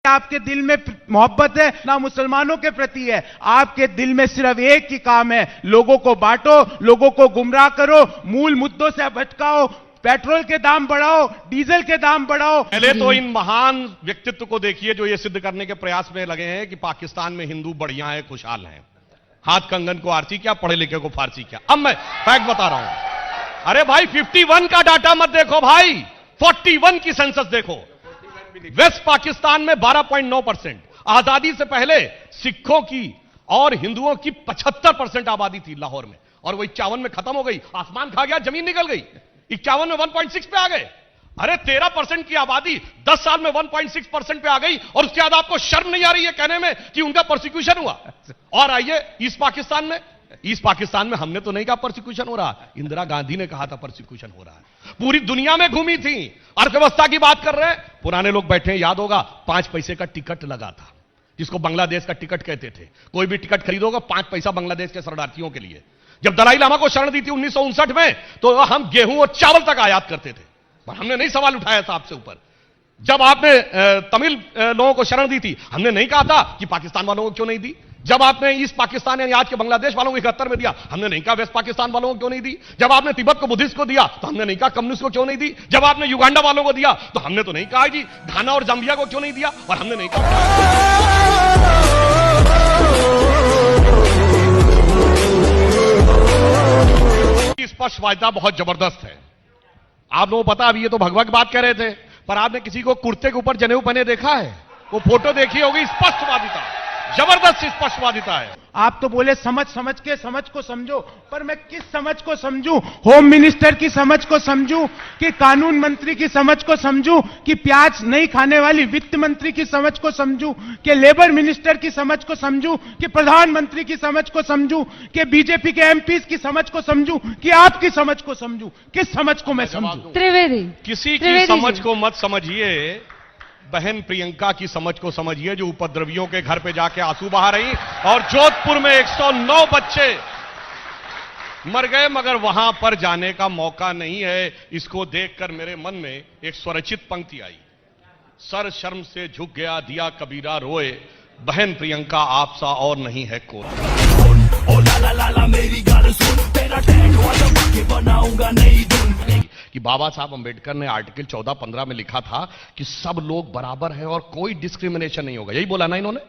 आपके दिल में मोहब्बत है ना मुसलमानों के प्रति है। आपके दिल में सिर्फ एक ही काम है, लोगों को बांटो, लोगों को गुमराह करो, मूल मुद्दों से भटकाओ, पेट्रोल के दाम बढ़ाओ, डीजल के दाम बढ़ाओ। पहले तो इन महान व्यक्तित्व को देखिए जो ये सिद्ध करने के प्रयास में लगे हैं कि पाकिस्तान में हिंदू बढ़िया है, खुशहाल हैं। हाथ कंगन को आरसी क्या, पढ़े लिखे को फारसी क्या। अब मैं फैक्ट बता रहा हूं। अरे भाई 51 का डाटा मत देखो भाई, 41 की सेंसस देखो। वेस्ट पाकिस्तान में 12.9%, आजादी से पहले सिखों की और हिंदुओं की 75% आबादी थी लाहौर में, और वो 51 में खत्म हो गई। आसमान खा गया, जमीन निकल गई। 51 में 1.6 पे आ गए। अरे 13% की आबादी 10 साल में 1.6% पे आ गई, और उसके बाद आपको शर्म नहीं आ रही है कहने में कि उनका प्रोसिक्यूशन हुआ। और आइए ईस्ट पाकिस्तान में हमने तो नहीं कहा प्रोसिक्यूशन हो रहा, इंदिरा गांधी ने कहा था प्रोसिक्यूशन हो रहा है। पूरी दुनिया में घूमी थी, अर्थव्यवस्था की बात कर रहे हैं। पुराने लोग बैठे हैं, याद होगा 5 पैसे का टिकट लगा था, जिसको बांग्लादेश का टिकट कहते थे। कोई भी टिकट खरीदोगा 5 पैसा बांग्लादेश के शरणार्थियों के लिए। जब दलाई लामा को शरण दी थी 1959 में, तो हम गेहूं और चावल तक आयात करते थे, पर हमने नहीं सवाल उठाया था आपसे ऊपर। जब आपने तमिल लोगों को शरण दी थी, हमने नहीं कहा था कि पाकिस्तान वालों को क्यों नहीं दी। जब आपने ईस्ट पाकिस्तान यानी आज के बांग्लादेश वालों को 71 में दिया, हमने नहीं कहा वेस्ट पाकिस्तान वालों को क्यों नहीं दी। जब आपने तिब्बत को बुद्धिस्ट को दिया, तो हमने नहीं कहा कम्युनिस्ट को क्यों नहीं दी। जब आपने युगांडा वालों को दिया, तो हमने तो नहीं कहा जी घाना और जाम्बिया को क्यों नहीं दिया, और हमने नहीं कहा। स्पष्टवादिता बहुत जबरदस्त है। आप लोगों को पता, अभी ये तो भगवा की बात कह रहे थे, पर आपने किसी को कुर्ते के ऊपर जनेऊ पहने देखा है? वो फोटो देखी होगी। स्पष्टवादिता, जबरदस्त स्पष्टवादिता है। आप तो बोले समझ के समझ को समझो, पर मैं किस समझ को समझूं? होम मिनिस्टर की समझ को समझूं कि कानून मंत्री की समझ को समझूं कि प्याज नहीं खाने वाली वित्त मंत्री की समझ को समझूं कि लेबर मिनिस्टर की समझ को समझूं कि प्रधानमंत्री की समझ को समझूं कि बीजेपी के एमपीज की समझ को समझूं कि आपकी समझ को समझूं? किस समझ को मैं समझूं? त्रिवेदी, किसी की समझ को मत समझिए, बहन प्रियंका की समझ को समझिए, जो उपद्रवियों के घर पे जाके आंसू बहा रही। और जोधपुर में 109 बच्चे मर गए, मगर वहां पर जाने का मौका नहीं है। इसको देखकर मेरे मन में एक स्वरचित पंक्ति आई, सर शर्म से झुक गया दिया कबीरा रोए, बहन प्रियंका आप सा और नहीं है कोई। ओ ला ला ला ला मेरी गाल सुन, तेरा टैग वाला के बनाऊंगा नहीं धुन। कि बाबा साहब अंबेडकर ने आर्टिकल 14-15 में लिखा था कि सब लोग बराबर हैं और कोई डिस्क्रिमिनेशन नहीं होगा, यही बोला ना इन्होंने।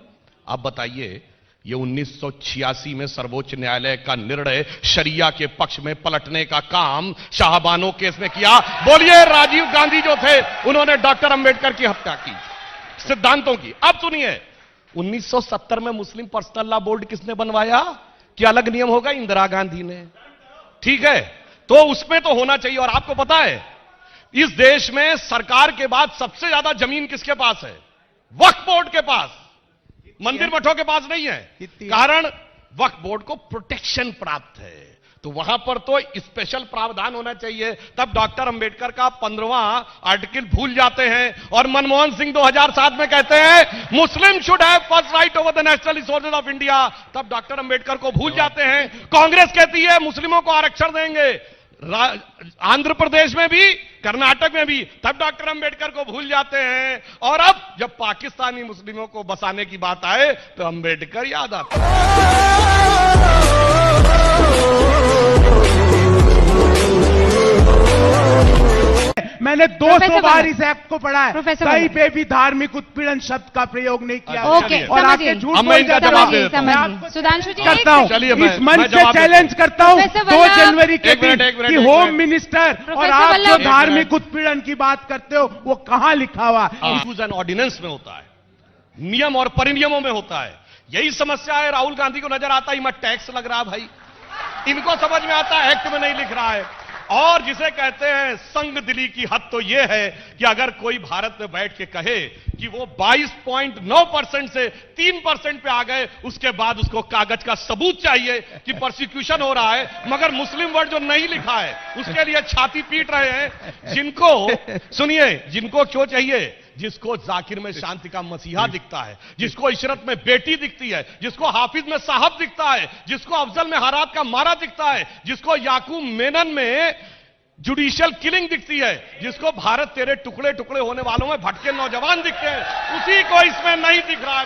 अब बताइए, ये 1986 में सर्वोच्च न्यायालय का निर्णय शरिया के पक्ष में पलटने का काम शाहबानो केस में किया। बोलिए, राजीव गांधी जो थे उन्होंने डॉक्टर अंबेडकर की हत्या की, सिद्धांतों की। अब सुनिए, 1970 में मुस्लिम पर्सनल लॉ बोर्ड किसने बनवाया? कि अलग नियम होगा, इंदिरा गांधी ने। ठीक है, तो उसमें तो होना चाहिए। और आपको पता है, इस देश में सरकार के बाद सबसे ज्यादा जमीन किसके पास है? वक्फ बोर्ड के पास, मंदिर मठों के पास नहीं है। कारण वक्फ बोर्ड को प्रोटेक्शन प्राप्त है, तो वहां पर तो स्पेशल प्रावधान होना चाहिए। तब डॉक्टर अंबेडकर का 15वां आर्टिकल भूल जाते हैं, और मनमोहन सिंह 2007 में कहते हैं मुस्लिम should have first right over the national resources of India. तब डॉक्टर अंबेडकर को भूल जाते हैं। कांग्रेस कहती है मुस्लिमों को आरक्षण देंगे, आंध्र प्रदेश में भी, कर्नाटक में भी, तब डॉक्टर अंबेडकर को भूल जाते हैं। और अब जब पाकिस्तानी मुस्लिमों को बसाने की बात आए तो अंबेडकर याद आता है। मैंने 200 बार इस एक्ट को पढ़ा है, कहीं पे भी धार्मिक उत्पीड़न शब्द का प्रयोग नहीं किया। और आपके झूठ बोल जाते सुधांशु जी करता हूं, इस मंच से चैलेंज करता हूं 2 जनवरी के दिन कि होम मिनिस्टर और आप जो धार्मिक उत्पीड़न की बात करते हो वो कहां लिखा हुआ? रूल्स एंड ऑर्डिनेंस में होता है, नियम और परिनियमों में होता है। यही समस्या है। राहुल गांधी को नजर आता है मैं टैक्स लग रहा भाई, इनको समझ में आता है एक्ट में नहीं लिख रहा है। और जिसे कहते हैं संग दिली की हद तो यह है कि अगर कोई भारत में बैठ के कहे कि वो 22.9% से 3% पे आ गए, उसके बाद उसको कागज का सबूत चाहिए कि प्रोसिक्यूशन हो रहा है, मगर मुस्लिम वर्ड जो नहीं लिखा है उसके लिए छाती पीट रहे हैं। जिनको सुनिए, जिनको क्यों चाहिए? जिसको जाकिर में शांति का मसीहा दिखता है, जिसको इशरत में बेटी दिखती है, जिसको हाफिज में साहब दिखता है, जिसको अफजल में हारात का मारा दिखता है, जिसको याकूब मेनन में जुडिशियल किलिंग दिखती है, जिसको भारत तेरे टुकड़े टुकड़े होने वालों में भटके नौजवान दिखते हैं, उसी को इसमें नहीं दिख रहा है।